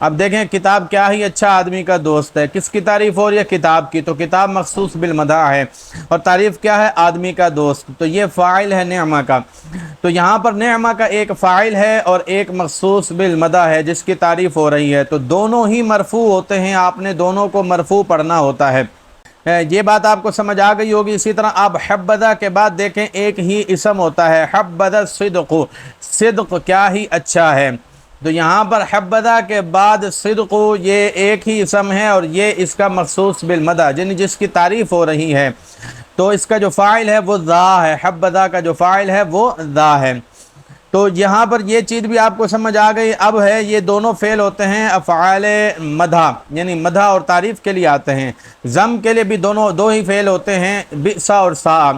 اب دیکھیں کتاب کیا ہی اچھا آدمی کا دوست ہے، کس کی تعریف ہو رہی ہے؟ کتاب کی، تو کتاب مخصوص بالمدح ہے، اور تعریف کیا ہے؟ آدمی کا دوست، تو یہ فاعل ہے نعمہ کا، تو یہاں پر نعمہ کا ایک فاعل ہے اور ایک مخصوص بالمدح ہے جس کی تعریف ہو رہی ہے، تو دونوں ہی مرفوع ہوتے ہیں، آپ نے دونوں کو مرفوع پڑھنا ہوتا ہے۔ یہ بات آپ کو سمجھ آ گئی ہوگی۔ اسی طرح آپ حبذا کے بعد دیکھیں ایک ہی اسم ہوتا ہے، حبذا الصدق، صدق کیا ہی اچھا ہے، تو یہاں پر حبذا کے بعد صدق یہ ایک ہی اسم ہے اور یہ اس کا مخصوص بالمدح جس کی تعریف ہو رہی ہے، تو اس کا جو فاعل ہے وہ ذا ہے، حبذا کا جو فاعل ہے وہ ذا ہے۔ تو یہاں پر یہ چیز بھی آپ کو سمجھ آ گئی۔ اب ہے یہ دونوں فعل ہوتے ہیں افعال مدح، یعنی مدح اور تعریف کے لیے آتے ہیں، ذم کے لیے بھی دو ہی فعل ہوتے ہیں، بئس اور ساء۔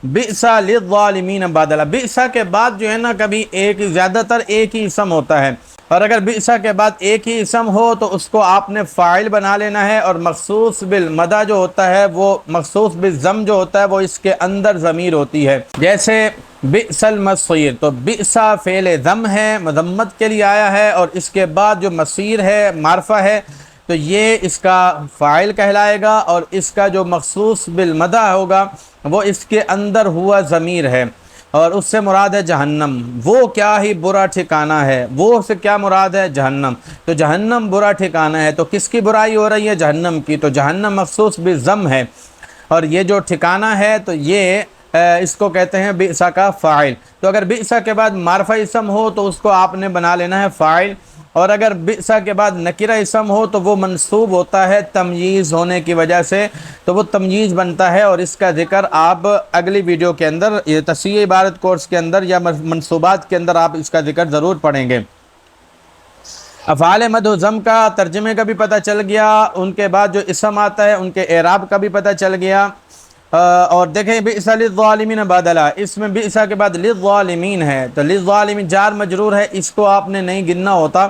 بئس للظالمین بدلا، بئس کے بعد جو ہے نا کبھی زیادہ تر ایک ہی اسم ہوتا ہے، اور اگر بئس کے بعد ایک ہی اسم ہو تو اس کو آپ نے فاعل بنا لینا ہے، اور مخصوص بالمدح جو ہوتا ہے وہ مخصوص بالضم جو ہوتا ہے وہ اس کے اندر ضمیر ہوتی ہے، جیسے بئس المصیر، تو بئس فعل ذم ہے، مذمت کے لیے آیا ہے، اور اس کے بعد جو مصیر ہے معرفہ ہے، تو یہ اس کا فاعل کہلائے گا، اور اس کا جو مخصوص بالمدح ہوگا وہ اس کے اندر ہوا ضمیر ہے، اور اس سے مراد ہے جہنم، وہ کیا ہی برا ٹھکانہ ہے، وہ سے کیا مراد ہے؟ جہنم، تو جہنم برا ٹھکانہ ہے، تو کس کی برائی ہو رہی ہے؟ جہنم کی، تو جہنم مخصوص بالضم ہے، اور یہ جو ٹھکانہ ہے تو یہ اس کو کہتے ہیں بئس کا فاعل۔ تو اگر بئس کے بعد معرفہ اسم ہو تو اس کو آپ نے بنا لینا ہے فاعل، اور اگر بئس کے بعد نکرہ اسم ہو تو وہ منصوب ہوتا ہے تمییز ہونے کی وجہ سے، تو وہ تمییز بنتا ہے، اور اس کا ذکر آپ اگلی ویڈیو کے اندر، یہ تصحیح عبارت کورس کے اندر یا منصوبات کے اندر آپ اس کا ذکر ضرور پڑھیں گے۔ افعال مد و ضم کا ترجمے کا بھی پتہ چل گیا، ان کے بعد جو اسم آتا ہے ان کے اعراب کا بھی پتہ چل گیا، اور دیکھیں بئس للظالمین بدلا، اس میں بئس کے بعد للظالمین ہے، تو للظالمین جار مجرور ہے، اس کو آپ نے نہیں گننا ہوتا،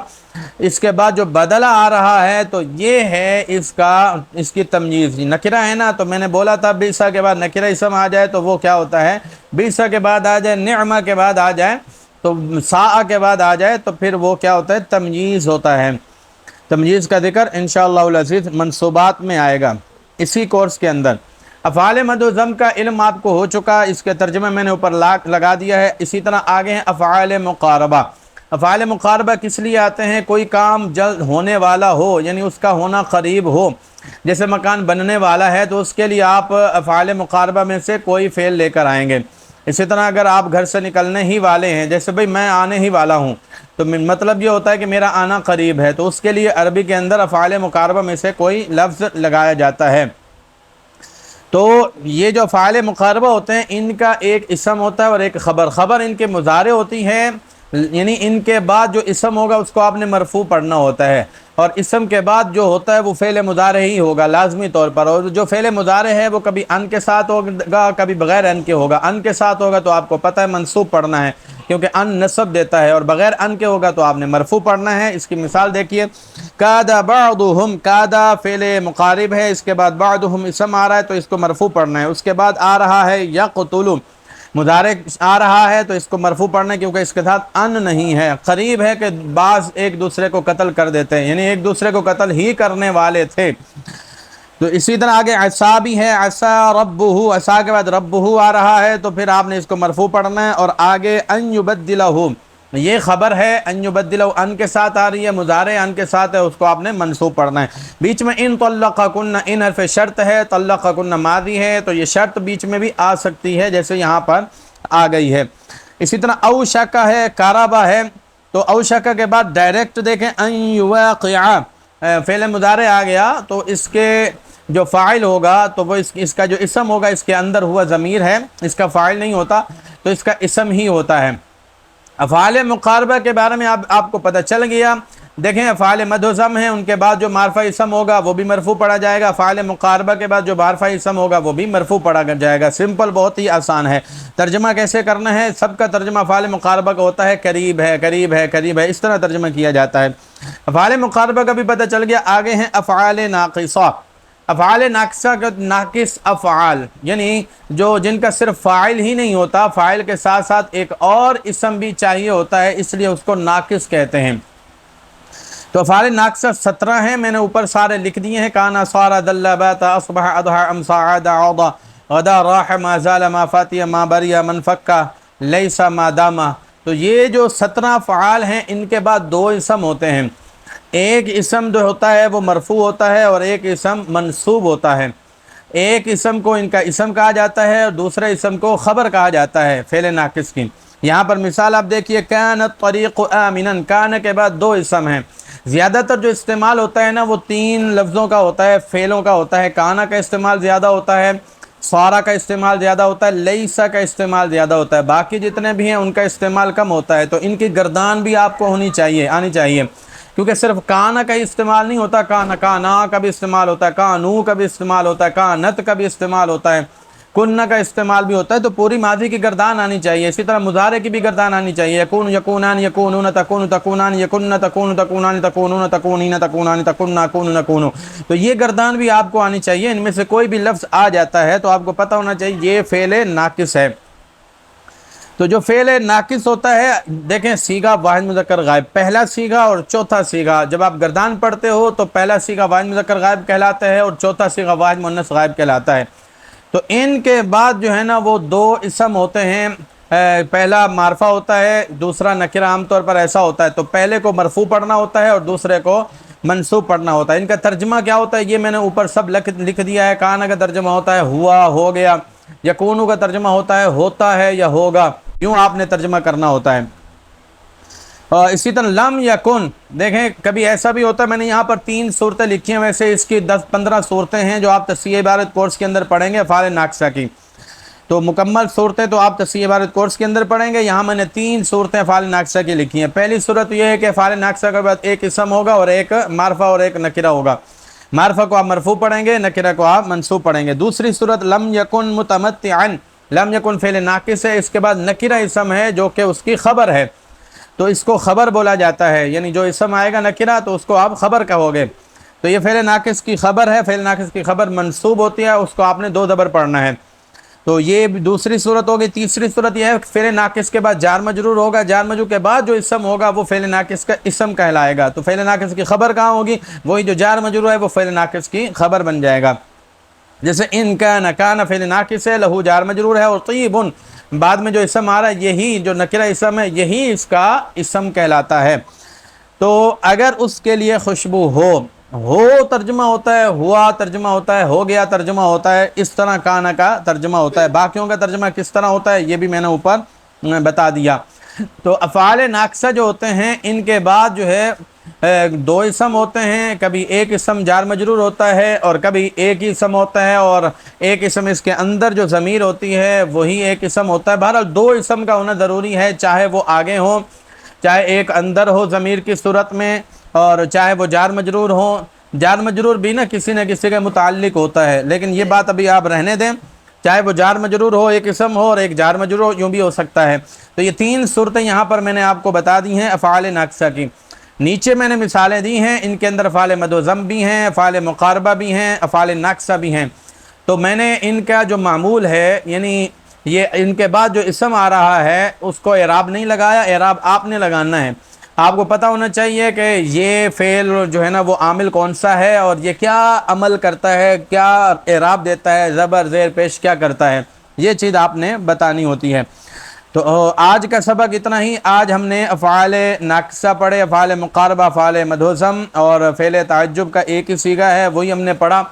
اس کے بعد جو بدلا آ رہا ہے تو یہ ہے اس کی تمییز، نکرہ ہے نا، تو میں نے بولا تھا بئس کے بعد نکرہ اسم آ جائے تو وہ کیا ہوتا ہے؟ بئس کے بعد آ جائے، نعمہ کے بعد آ جائے، تو ساء کے بعد آ جائے تو پھر وہ کیا ہوتا ہے؟ تمییز ہوتا ہے۔ تمییز کا ذکر انشاءاللہ العزیز منصوبات میں آئے گا اسی کورس کے اندر۔ افعال مد و ضم کا علم آپ کو ہو چکا، اس کے ترجمہ میں نے اوپر لگا دیا ہے۔ اسی طرح آگے ہیں افعال مقاربہ۔ افعال مقاربہ کس لیے آتے ہیں؟ کوئی کام جلد ہونے والا ہو، یعنی اس کا ہونا قریب ہو، جیسے مکان بننے والا ہے تو اس کے لیے آپ افعال مقاربہ میں سے کوئی فعل لے کر آئیں گے۔ اسی طرح اگر آپ گھر سے نکلنے ہی والے ہیں، جیسے بھئی میں آنے ہی والا ہوں، تو مطلب یہ ہوتا ہے کہ میرا آنا قریب ہے، تو اس کے لیے عربی کے اندر افعال مقاربہ میں سے کوئی لفظ لگایا جاتا ہے۔ تو یہ جو افعال مقاربہ ہوتے ہیں ان کا ایک اسم ہوتا ہے اور ایک خبر، خبر ان کے مضارع ہوتی ہے، یعنی ان کے بعد جو اسم ہوگا اس کو آپ نے مرفوع پڑھنا ہوتا ہے، اور اسم کے بعد جو ہوتا ہے وہ فعل مضارع ہی ہوگا لازمی طور پر، اور جو فعل مضارع ہے وہ کبھی ان کے ساتھ ہوگا کبھی بغیر ان کے ہوگا، ان کے ساتھ ہوگا تو آپ کو پتہ ہے منصوب پڑھنا ہے کیونکہ ان نصب دیتا ہے، اور بغیر ان کے ہوگا تو آپ نے مرفوع پڑھنا ہے۔ اس کی مثال دیکھیے، کاد بعضهم، کاد فعل مقارب ہے، اس کے بعد بعضهم اسم آ رہا ہے تو اس کو مرفوع پڑھنا ہے، اس کے بعد آ رہا ہے یقتل، مضارع آ رہا ہے تو اس کو مرفوع پڑھنا ہے کیونکہ اس کے ساتھ ان نہیں ہے، قریب ہے کہ بعض ایک دوسرے کو قتل کر دیتے ہیں، یعنی ایک دوسرے کو قتل ہی کرنے والے تھے۔ تو اسی طرح آگے عصا بھی ہے، عصا ربہ، عصا کے بعد ربہ آ رہا ہے تو پھر آپ نے اس کو مرفوع پڑھنا ہے، اور آگے ان یبدلہ، یہ خبر ہے، ان یبدلہ ان کے ساتھ آ رہی ہے، مضارع ان کے ساتھ ہے، اس کو آپ نے منصوب پڑھنا ہے۔ بیچ میں ان طلقکن، ان حرف شرط ہے، طلقکن ماضی ہے، تو یہ شرط بیچ میں بھی آ سکتی ہے جیسے یہاں پر آ گئی ہے۔ اسی طرح اوشکا ہے، کارابا ہے، تو اوشکا کے بعد ڈائریکٹ دیکھیں ان یواقع، فعل مضارع آ گیا تو اس کے جو فاعل ہوگا تو وہ اس کا جو اسم ہوگا اس کے اندر ہوا ضمیر ہے، اس کا فاعل نہیں ہوتا، تو اس کا اسم ہی ہوتا ہے۔ افعال مقاربہ کے بارے میں آپ کو پتہ چل گیا۔ دیکھیں افعال مد و ضم ہیں، ان کے بعد جو معرفہ اسم ہوگا وہ بھی مرفوع پڑھا جائے گا، افعال مقاربہ کے بعد جو معرفہ اسم ہوگا وہ بھی مرفوع پڑھا جائے گا۔ سمپل، بہت ہی آسان ہے۔ ترجمہ کیسے کرنا ہے؟ سب کا ترجمہ افعال مقاربہ کا ہوتا ہے قریب ہے، قریب ہے، قریب ہے، اس طرح ترجمہ کیا جاتا ہے۔ افعال مقاربہ کا بھی پتہ چل گیا۔ آگے ہیں افعال ناقصہ۔ افعال ناقصہ کا ناقص افعال، یعنی جن کا صرف فاعل ہی نہیں ہوتا، فاعل کے ساتھ ساتھ ایک اور اسم بھی چاہیے ہوتا ہے، اس لیے اس کو ناقص کہتے ہیں۔ تو افعال ناقصہ 17 ہیں، میں نے اوپر سارے لکھ دیے ہیں، کانا صار دل بات اصبح اضحى امسى عاد عوض غدا راح ما زال ما فاتي ما بري من فكا ليس ما دام۔ تو یہ جو 17 افعال ہیں ان کے بعد دو اسم ہوتے ہیں، ایک اسم جو ہوتا ہے وہ مرفوع ہوتا ہے اور ایک اسم منصوب ہوتا ہے۔ ایک اسم کو ان کا اسم کہا جاتا ہے اور دوسرے اسم کو خبر کہا جاتا ہے فعل ناقص کی۔ یہاں پر مثال آپ دیکھیے، کان الطریق آمنا، کان کے بعد دو اسم ہیں۔ زیادہ تر جو استعمال ہوتا ہے نا وہ 3 لفظوں کا ہوتا ہے، فعلوں کا ہوتا ہے۔ کانا کا استعمال زیادہ ہوتا ہے، سارا کا استعمال زیادہ ہوتا ہے، لیسا کا استعمال زیادہ ہوتا ہے، باقی جتنے بھی ہیں ان کا استعمال کم ہوتا ہے۔ تو ان کی گردان بھی آپ کو آنی چاہیے، کیونکہ صرف کانا کا استعمال نہیں ہوتا، کانا کا بھی استعمال ہوتا ہے، کانو کا بھی استعمال ہوتا ہے، کانت کا بھی استعمال ہوتا ہے، کننا کا استعمال بھی ہوتا ہے۔ تو پوری ماضی کی گردان آنی چاہیے، اسی طرح مضارع کی بھی گردان آنی چاہیے، یکون یکونان یکونون تکون تکونان یکن تکون تکونان تکونون تکونین تکونان تکن نکون نکون۔ تو یہ گردان بھی آپ کو آنی چاہیے، ان میں سے کوئی بھی لفظ آ جاتا ہے تو آپ کو پتہ ہونا چاہیے یہ فعل ناقص ہے۔ تو جو فعل ناقص ہوتا ہے، دیکھیں صیغہ واحد مذکر غائب، پہلا صیغہ اور چوتھا صیغہ، جب آپ گردان پڑھتے ہو تو پہلا صیغہ واحد مذکر غائب کہلاتا ہے اور چوتھا صیغہ واحد مؤنث غائب کہلاتا ہے۔ تو ان کے بعد جو ہے نا وہ دو اسم ہوتے ہیں، پہلا معرفہ ہوتا ہے، دوسرا نکرہ، عام طور پر ایسا ہوتا ہے۔ تو پہلے کو مرفوع پڑھنا ہوتا ہے اور دوسرے کو منصوب پڑھنا ہوتا ہے۔ ان کا ترجمہ کیا ہوتا ہے یہ میں نے اوپر سب لکھ دیا ہے۔ کانا کا ترجمہ ہوتا ہے ہوا، ہو گیا۔ یکونو کا ترجمہ ہوتا ہے ہوتا ہے یا ہوگا، یوں آپ نے ترجمہ کرنا ہوتا ہے۔ اور اسی طرح لم یکن، دیکھیں کبھی ایسا بھی ہوتا ہے، میں نے یہاں پر 3 صورتیں لکھی ہیں، ویسے اس کی 10-15 صورتیں ہیں جو آپ تصحیح عبارت کورس کے اندر پڑھیں گے افعال ناقصہ کی۔ تو مکمل صورتیں تو آپ تصحیح عبارت کورس کے اندر پڑھیں گے۔ یہاں میں نے 3 صورتیں افعال ناقصہ کی لکھی ہیں۔ پہلی صورت یہ ہے کہ افعال ناقصہ کے بعد ایک اسم ہوگا اور ایک معرفہ اور ایک نکرہ ہوگا۔ معرفہ کو آپ مرفوع پڑھیں گے، نکرہ کو آپ منصوب پڑھیں گے۔ دوسری صورت لم یکن متمتعا، لم یکن فعل ناقص ہے، اس کے بعد نکرہ اسم ہے جو کہ اس کی خبر ہے، تو اس کو خبر بولا جاتا ہے، یعنی جو اسم آئے گا نکرہ تو اس کو آپ خبر کہو گے۔ تو یہ فعل ناقص کی خبر ہے، فعل ناقص کی خبر منصوب ہوتی ہے، اس کو آپ نے 2 زبر پڑھنا ہے۔ تو یہ دوسری صورت ہوگی۔ تیسری صورت یہ ہے فعل ناقص کے بعد جار مجرور ہوگا، جار مجرور کے بعد جو اسم ہوگا وہ فعل ناقص کا اسم کہلائے گا۔ تو فعل ناقص کی خبر کہاں ہوگی؟ وہی جو جار مجرور ہے وہ فعل ناقص کی خبر بن جائے گا۔ جیسے ان کان، کان فعل ناقص ہے، لہو جار مجرور ہے، اور طیب بعد میں جو اسم آ رہا ہے یہی جو نکرہ اسم ہے یہی اس کا اسم کہلاتا ہے۔ تو اگر اس کے لیے خوشبو ہو ترجمہ ہوتا ہے، ہوا ترجمہ ہوتا ہے، ہو گیا ترجمہ ہوتا ہے، اس طرح کانا کا ترجمہ ہوتا ہے۔ باقیوں کا ترجمہ کس طرح ہوتا ہے یہ بھی میں نے اوپر بتا دیا۔ تو افعال ناقصہ جو ہوتے ہیں ان کے بعد جو ہے 2 اسم ہوتے ہیں، کبھی ایک اسم جار مجرور ہوتا ہے اور کبھی ایک ہی اسم ہوتا ہے اور ایک اسم اس کے اندر جو ضمیر ہوتی ہے وہی ایک اسم ہوتا ہے۔ بہرحال 2 اسم کا ہونا ضروری ہے، چاہے وہ آگے ہوں، چاہے ایک اندر ہو ضمیر کی صورت میں، اور چاہے وہ جار مجرور ہو۔ جار مجرور بھی نہ کسی کے متعلق ہوتا ہے، لیکن یہ بات ابھی آپ رہنے دیں، چاہے وہ جار مجرور ہو، ایک اسم ہو اور ایک جار مجرور ہو، یوں بھی ہو سکتا ہے۔ تو یہ 3 صورتیں یہاں پر میں نے آپ کو بتا دی ہیں افعال ناقصہ کی۔ نیچے میں نے مثالیں دی ہیں، ان کے اندر افعال مد و ضم بھی ہیں، افعال مقاربہ بھی ہیں، افعال ناقصہ بھی ہیں۔ تو میں نے ان کا جو معمول ہے، یعنی یہ ان کے بعد جو اسم آ رہا ہے اس کو اعراب نہیں لگایا، اعراب آپ نے لگانا ہے۔ آپ کو پتہ ہونا چاہیے کہ یہ فعل جو ہے نا وہ عامل کون سا ہے اور یہ کیا عمل کرتا ہے، کیا اعراب دیتا ہے، زبر زیر پیش کیا کرتا ہے، یہ چیز آپ نے بتانی ہوتی ہے۔ تو آج کا سبق اتنا ہی۔ آج ہم نے افعال ناقصہ پڑھے، افعال مقاربہ، افعال مد و ضم اور فعل تعجب کا ایک ہی صیغہ ہے وہی ہم نے پڑھا۔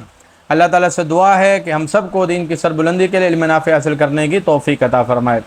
اللہ تعالیٰ سے دعا ہے کہ ہم سب کو دین کی سربلندی کے لیے علم نافع حاصل کرنے کی توفیق عطا فرمائے۔